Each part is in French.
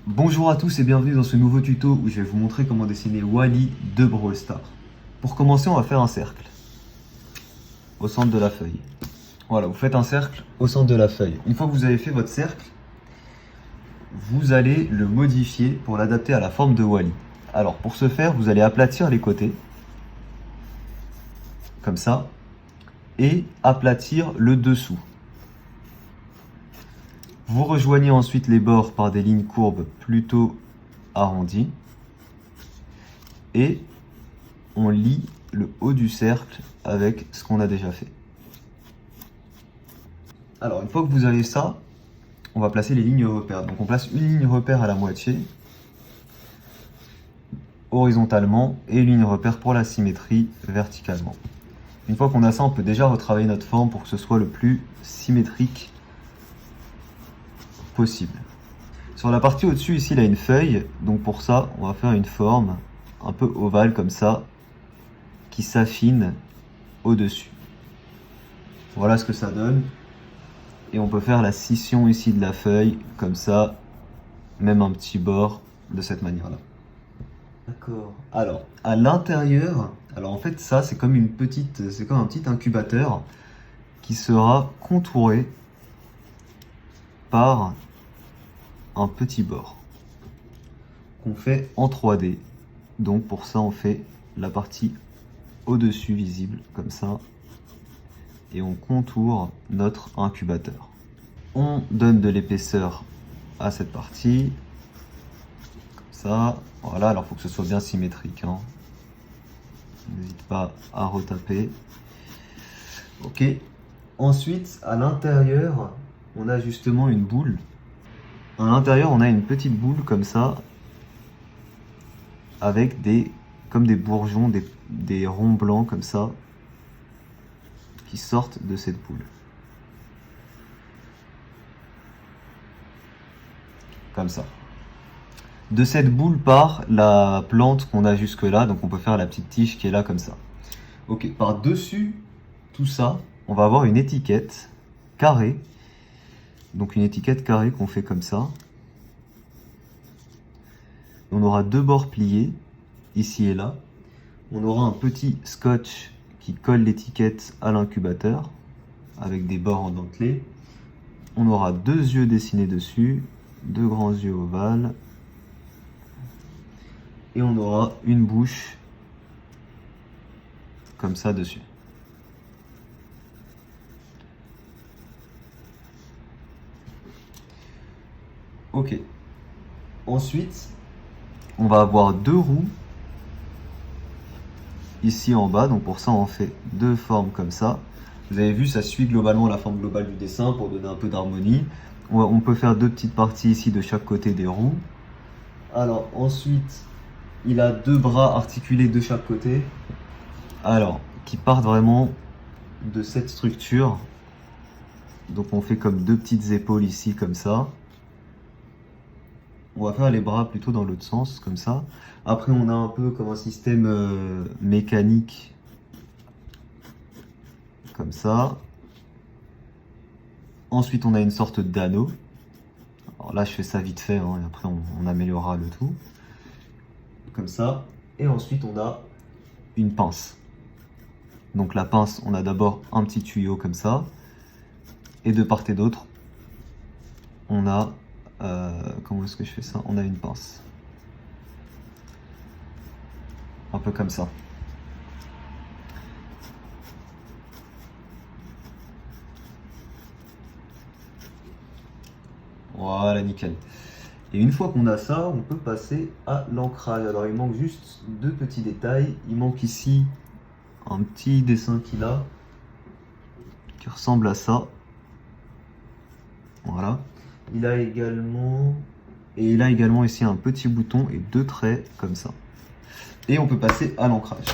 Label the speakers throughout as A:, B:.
A: Bonjour à tous et bienvenue dans ce nouveau tuto où je vais vous montrer comment dessiner Wally de Brawl Stars. Pour commencer, on va faire un cercle au centre de la feuille. Voilà, vous faites un cercle au centre de la feuille. Une fois que vous avez fait votre cercle, vous allez le modifier pour l'adapter à la forme de Wally. Alors pour ce faire, vous allez aplatir les côtés, comme ça, et aplatir le dessous. Vous rejoignez ensuite les bords par des lignes courbes plutôt arrondies. Et on lie le haut du cercle avec ce qu'on a déjà fait. Alors, une fois que vous avez ça, on va placer les lignes repères. Donc on place une ligne repère à la moitié, horizontalement, et une ligne repère pour la symétrie, verticalement. Une fois qu'on a ça, on peut déjà retravailler notre forme pour que ce soit le plus symétrique possible. Sur la partie au-dessus, ici, il a une feuille. Donc pour ça, on va faire une forme un peu ovale comme ça, qui s'affine au-dessus. Voilà ce que ça donne. Et on peut faire la scission ici de la feuille, comme ça, même un petit bord de cette manière-là. D'accord. Alors, à l'intérieur, en fait, ça, c'est comme un petit incubateur qui sera contouré par un petit bord qu'on fait en 3D. Donc pour ça, on fait la partie au-dessus visible, comme ça, et on contourne notre incubateur. On donne de l'épaisseur à cette partie, comme ça, voilà, alors il faut que ce soit bien symétrique, hein. N'hésite pas à retaper. Ok, ensuite, à l'intérieur, on a justement une boule. À l'intérieur, on a une petite boule comme ça, avec comme des bourgeons, des ronds blancs comme ça, qui sortent de cette boule. Comme ça. De cette boule part la plante qu'on a jusque là, donc on peut faire la petite tige qui est là comme ça. Ok, par-dessus tout ça, on va avoir une étiquette carrée. Donc une étiquette carrée qu'on fait comme ça. On aura deux bords pliés, ici et là. On aura un petit scotch qui colle l'étiquette à l'incubateur, avec des bords en dentelé. On aura deux yeux dessinés dessus, deux grands yeux ovales. Et on aura une bouche, comme ça dessus. Ok. Ensuite, on va avoir deux roues ici en bas. Donc pour ça, on fait deux formes comme ça. Vous avez vu, ça suit globalement la forme globale du dessin pour donner un peu d'harmonie. On peut faire deux petites parties ici de chaque côté des roues. Alors ensuite, il a deux bras articulés de chaque côté. Alors, qui partent vraiment de cette structure. Donc on fait comme deux petites épaules ici, comme ça. On va faire les bras plutôt dans l'autre sens, comme ça. Après, on a un peu comme un système mécanique, comme ça. Ensuite, on a une sorte d'anneau. Alors là, je fais ça vite fait, hein, et après, on améliorera le tout. Comme ça. Et ensuite, on a une pince. Donc la pince, on a d'abord un petit tuyau comme ça. Et de part et d'autre, on a... comment est-ce que je fais ça? On a une pince. Un peu comme ça. Voilà, nickel. Et une fois qu'on a ça, on peut passer à l'ancrage. Alors il manque juste deux petits détails. Il manque ici un petit dessin qu'il a, qui ressemble à ça. Voilà. Il a également ici un petit bouton et deux traits comme ça. Et on peut passer à l'ancrage.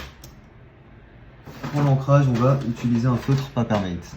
A: Pour l'ancrage, on va utiliser un feutre Papermate.